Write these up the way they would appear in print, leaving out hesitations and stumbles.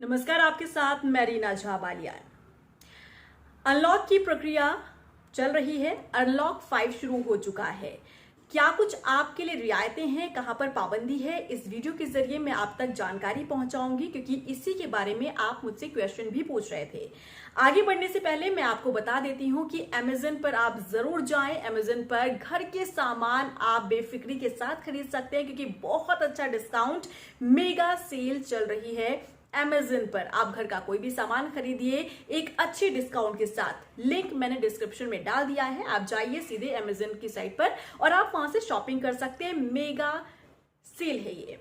नमस्कार, आपके साथ मैं रीना झा बालिया। अनलॉक की प्रक्रिया चल रही है। अनलॉक 5 शुरू हो चुका है। क्या कुछ आपके लिए रियायतें हैं, कहां पर पाबंदी है, इस वीडियो के जरिए मैं आप तक जानकारी पहुंचाऊंगी, क्योंकि इसी के बारे में आप मुझसे क्वेश्चन भी पूछ रहे थे। आगे बढ़ने से पहले मैं आपको बता देती हूं कि अमेजन पर आप जरूर जाएं। अमेजन पर घर के सामान आप बेफिक्री के साथ खरीद सकते हैं, क्योंकि बहुत अच्छा डिस्काउंट, मेगा सेल चल रही है। अमेजन पर आप घर का कोई भी सामान खरीदिए एक अच्छे डिस्काउंट के साथ। लिंक मैंने डिस्क्रिप्शन में डाल दिया है, आप जाइए सीधे अमेजन की साइट पर और आप वहां से शॉपिंग कर सकते हैं। मेगा सेल है ये।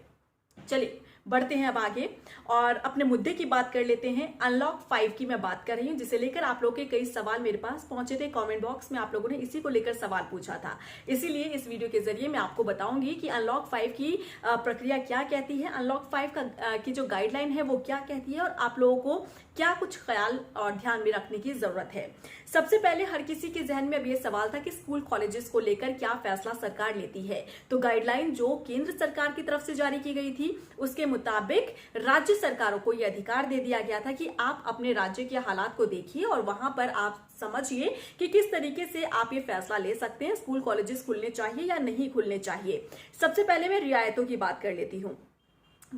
चलिए बढ़ते हैं अब आगे और अपने मुद्दे की बात कर लेते हैं। अनलॉक 5 की मैं बात कर रही हूं, जिसे लेकर आप लोगों के कई सवाल मेरे पास पहुंचे थे। कमेंट बॉक्स में आप लोगों ने इसी को लेकर सवाल पूछा था, इसीलिए इस वीडियो के जरिए मैं आपको बताऊंगी कि अनलॉक 5 की प्रक्रिया क्या कहती है, अनलॉक 5 की जो गाइडलाइन है वो क्या कहती है और आप लोगों को क्या कुछ ख्याल और ध्यान में रखने की जरूरत है। सबसे पहले हर किसी के जहन में अब ये सवाल था कि स्कूल कॉलेजेस को लेकर क्या फैसला सरकार लेती है। तो गाइडलाइन जो केंद्र सरकार की तरफ से जारी की गई थी, उसके मुताबिक राज्य सरकारों को यह अधिकार दे दिया गया था कि आप अपने राज्य के हालात को देखिए और वहां पर आप समझिए कि किस तरीके से आप ये फैसला ले सकते हैं, स्कूल कॉलेजेस खुलने चाहिए या नहीं खुलने चाहिए। सबसे पहले मैं रियायतों की बात कर लेती हूं।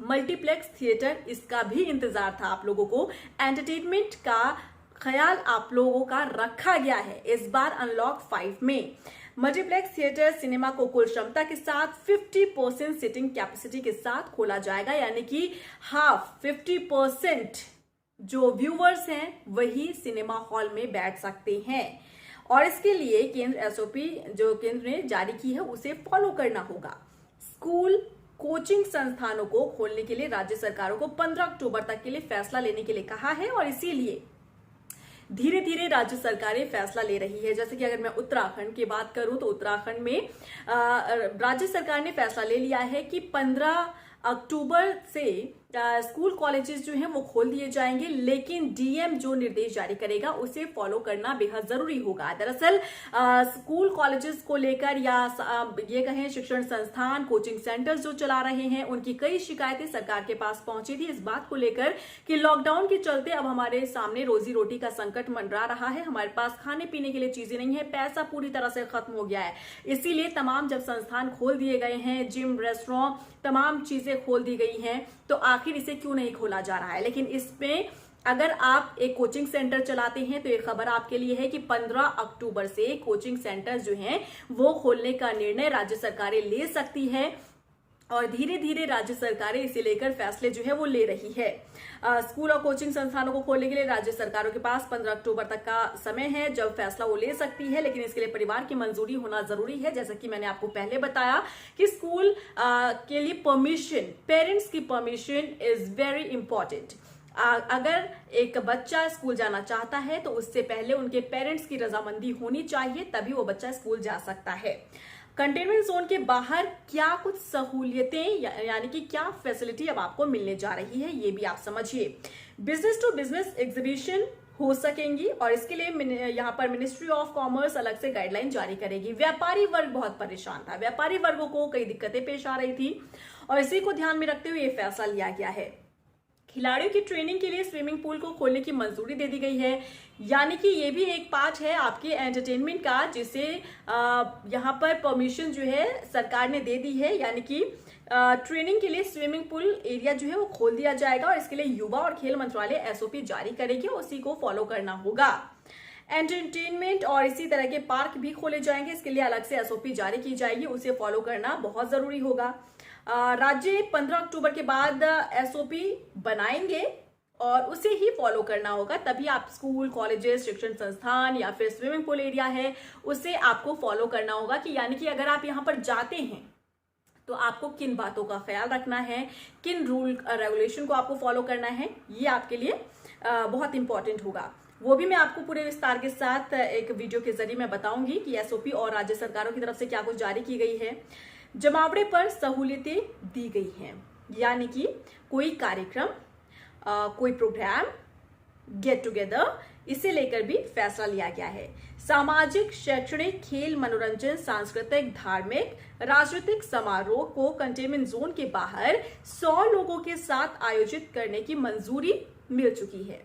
मल्टीप्लेक्स थिएटर, इसका भी इंतजार था आप लोगों को। एंटरटेनमेंट का ख्याल आप लोगों का रखा गया है इस बार अनलॉक 5 में। मल्टीप्लेक्स थिएटर सिनेमा को कुल क्षमता के साथ 50% सीटिंग कैपेसिटी के साथ खोला जाएगा, यानी कि हाफ 50% जो व्यूवर्स हैं वही सिनेमा हॉल में बैठ सकते हैं। और इसके लिए केंद्र एसओपी जो केंद्र ने जारी की है उसे फॉलो करना होगा। स्कूल कोचिंग संस्थानों को खोलने के लिए राज्य सरकारों को 15 अक्टूबर तक के लिए फैसला लेने के लिए कहा है और इसीलिए धीरे धीरे राज्य सरकारें फैसला ले रही है। जैसे कि अगर मैं उत्तराखंड की बात करूं तो उत्तराखंड में राज्य सरकार ने फैसला ले लिया है कि 15 अक्टूबर से स्कूल कॉलेजेस जो हैं वो खोल दिए जाएंगे, लेकिन डीएम जो निर्देश जारी करेगा उसे फॉलो करना बेहद जरूरी होगा। दरअसल स्कूल कॉलेजेस को लेकर या ये कहें शिक्षण संस्थान कोचिंग सेंटर्स जो चला रहे हैं, उनकी कई शिकायतें सरकार के पास पहुंची थी इस बात को लेकर कि लॉकडाउन के चलते अब हमारे सामने रोजी रोटी का संकट मंडरा रहा है, हमारे पास खाने पीने के लिए चीजें नहीं है, पैसा पूरी तरह से खत्म हो गया है। इसीलिए तमाम जब संस्थान खोल दिए गए हैं, जिम रेस्टोरेंट तमाम चीजें खोल दी गई हैं, तो आखिर इसे क्यों नहीं खोला जा रहा है। लेकिन इसमें अगर आप एक कोचिंग सेंटर चलाते हैं तो एक खबर आपके लिए है कि 15 अक्टूबर से कोचिंग सेंटर जो हैं वो खोलने का निर्णय राज्य सरकारें ले सकती है और धीरे धीरे राज्य सरकारें इसे लेकर फैसले जो है वो ले रही है। स्कूल और कोचिंग संस्थानों को खोलने के लिए राज्य सरकारों के पास 15 अक्टूबर तक का समय है जब फैसला वो ले सकती है, लेकिन इसके लिए परिवार की मंजूरी होना जरूरी है। जैसा कि मैंने आपको पहले बताया कि स्कूल के लिए परमिशन, पेरेंट्स की परमिशन इज वेरी इंपॉर्टेंट। अगर एक बच्चा स्कूल जाना चाहता है तो उससे पहले उनके पेरेंट्स की रजामंदी होनी चाहिए, तभी वो बच्चा स्कूल जा सकता है। कंटेनमेंट जोन के बाहर क्या कुछ सहूलियतें यानी कि क्या फैसिलिटी अब आपको मिलने जा रही है, ये भी आप समझिए। बिजनेस टू बिजनेस एग्जीबिशन हो सकेंगी और इसके लिए यहां पर मिनिस्ट्री ऑफ कॉमर्स अलग से गाइडलाइन जारी करेगी। व्यापारी वर्ग बहुत परेशान था, व्यापारी वर्गों को कई दिक्कतें पेश आ रही थी और इसी को ध्यान में रखते हुए ये फैसला लिया गया है। खिलाड़ियों की ट्रेनिंग के लिए स्विमिंग पूल को खोलने की मंजूरी दे दी गई है, यानी कि ये भी एक पार्ट है आपके एंटरटेनमेंट का, जिसे यहाँ पर परमिशन जो है सरकार ने दे दी है, यानी कि ट्रेनिंग के लिए स्विमिंग पूल एरिया जो है वो खोल दिया जाएगा और इसके लिए युवा और खेल मंत्रालय एसओपी जारी करेगी, उसी को फॉलो करना होगा। एंटरटेनमेंट और इसी तरह के पार्क भी खोले जाएंगे, इसके लिए अलग से एसओपी जारी की जाएगी, उसे फॉलो करना बहुत जरूरी होगा। राज्य 15 अक्टूबर के बाद एसओपी बनाएंगे और उसे ही फॉलो करना होगा, तभी आप स्कूल कॉलेजेस शिक्षण संस्थान या फिर स्विमिंग पूल एरिया है उसे आपको फॉलो करना होगा। कि यानी कि अगर आप यहां पर जाते हैं तो आपको किन बातों का ख्याल रखना है, किन रूल रेगुलेशन को आपको फॉलो करना है, ये आपके लिए बहुत इंपॉर्टेंट होगा। वो भी मैं आपको पूरे विस्तार के साथ एक वीडियो के जरिए मैं बताऊंगी कि एसओपी और राज्य सरकारों की तरफ से क्या कुछ जारी की गई है। जमावड़े पर सहूलियतें दी गई हैं, यानी कि कोई कार्यक्रम, कोई प्रोग्राम गेट टुगेदर, इसे लेकर भी फैसला लिया गया है। सामाजिक, शैक्षणिक, खेल, मनोरंजन, सांस्कृतिक, धार्मिक, राजनीतिक समारोह को कंटेनमेंट जोन के बाहर 100 लोगों के साथ आयोजित करने की मंजूरी मिल चुकी है।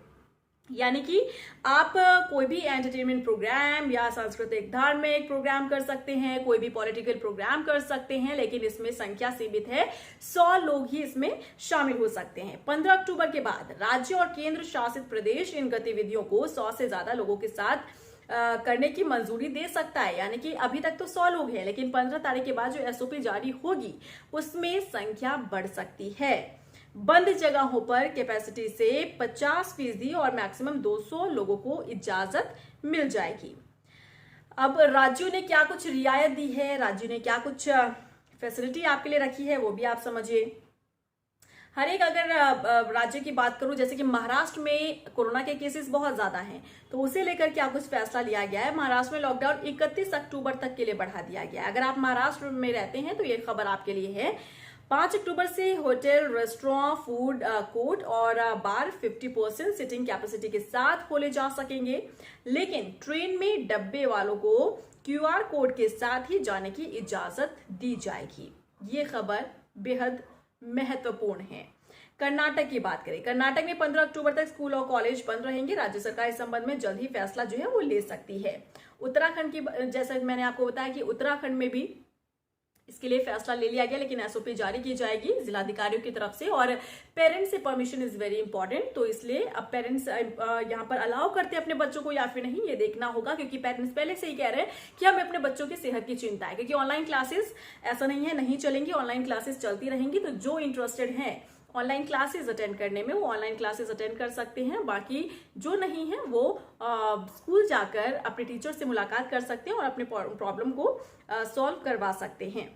यानी कि आप कोई भी एंटरटेनमेंट प्रोग्राम या सांस्कृतिक धार्मिक प्रोग्राम कर सकते हैं, कोई भी पॉलिटिकल प्रोग्राम कर सकते हैं, लेकिन इसमें संख्या सीमित है, 100 लोग ही इसमें शामिल हो सकते हैं। 15 अक्टूबर के बाद राज्य और केंद्र शासित प्रदेश इन गतिविधियों को 100 से ज्यादा लोगों के साथ करने की मंजूरी दे सकता है। यानी कि अभी तक तो 100 लोग हैं, लेकिन 15 तारीख के बाद जो एसओपी जारी होगी उसमें संख्या बढ़ सकती है। बंद जगहों पर कैपेसिटी से 50% और मैक्सिमम 200 लोगों को इजाजत मिल जाएगी। अब राज्यों ने क्या कुछ रियायत दी है, राज्यों ने क्या कुछ फैसिलिटी आपके लिए रखी है, वो भी आप समझिए। हर एक अगर राज्य की बात करूं, जैसे कि महाराष्ट्र में कोरोना के केसेस बहुत ज्यादा हैं, तो उसे लेकर क्या कुछ फैसला लिया गया है। महाराष्ट्र में लॉकडाउन 31 अक्टूबर तक के लिए बढ़ा दिया गया है। अगर आप महाराष्ट्र में रहते हैं तो ये खबर आपके लिए है। 5 अक्टूबर से होटल, रेस्टोरेंट, फूड कोर्ट और बार 50% सिटिंग कैपेसिटी के साथ खोले जा सकेंगे, लेकिन ट्रेन में डब्बे वालों को QR कोड के साथ ही जाने की इजाजत दी जाएगी। ये खबर बेहद महत्वपूर्ण है। कर्नाटक की बात करें, कर्नाटक में 15 अक्टूबर तक स्कूल और कॉलेज बंद रहेंगे। राज्य सरकार इस संबंध में जल्द ही फैसला जो है वो ले सकती है। उत्तराखंड की, जैसा मैंने आपको बताया कि उत्तराखंड में भी इसके लिए फैसला ले लिया गया, लेकिन एसओपी जारी की जाएगी जिलाधिकारियों की तरफ से, और पेरेंट्स से परमिशन इज वेरी इंपॉर्टेंट। तो इसलिए अब पेरेंट्स यहाँ पर अलाउ करते हैं अपने बच्चों को या फिर नहीं, ये देखना होगा, क्योंकि पेरेंट्स पहले से ही कह रहे हैं कि हमें अपने बच्चों की सेहत की चिंता है। क्योंकि ऑनलाइन क्लासेस ऐसा नहीं है नहीं चलेंगी, ऑनलाइन क्लासेस चलती रहेंगी। तो जो इंटरेस्टेड हैं ऑनलाइन क्लासेस अटेंड करने में, वो ऑनलाइन क्लासेस अटेंड कर सकते हैं। बाकी जो नहीं है वो स्कूल जाकर अपने टीचर से मुलाकात कर सकते हैं और अपने प्रॉब्लम को सॉल्व करवा सकते हैं।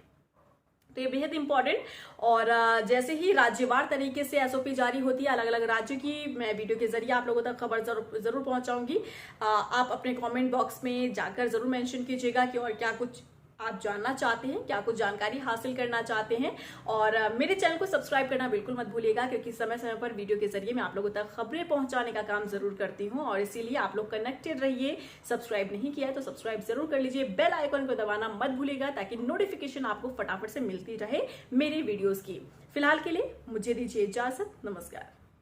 तो ये बेहद इंपॉर्टेंट। और जैसे ही राज्यवार तरीके से एसओपी जारी होती है अलग अलग राज्यों की, मैं वीडियो के जरिए आप लोगों तक खबर जरूर पहुंचाऊंगी। आप अपने कमेंट बॉक्स में जाकर जरूर मेंशन कीजिएगा कि और क्या कुछ आप जानना चाहते हैं, क्या कुछ जानकारी हासिल करना चाहते हैं। और मेरे चैनल को सब्सक्राइब करना बिल्कुल मत भूलिएगा, क्योंकि समय समय पर वीडियो के जरिए मैं आप लोगों तक खबरें पहुंचाने का काम जरूर करती हूं, और इसीलिए आप लोग कनेक्टेड रहिए। सब्सक्राइब नहीं किया है तो सब्सक्राइब जरूर कर लीजिए, बेल आइकन को दबाना मत भूलिएगा, ताकि नोटिफिकेशन आपको फटाफट से मिलती रहे मेरी वीडियोज की। फिलहाल के लिए मुझे दीजिए इजाजत, नमस्कार।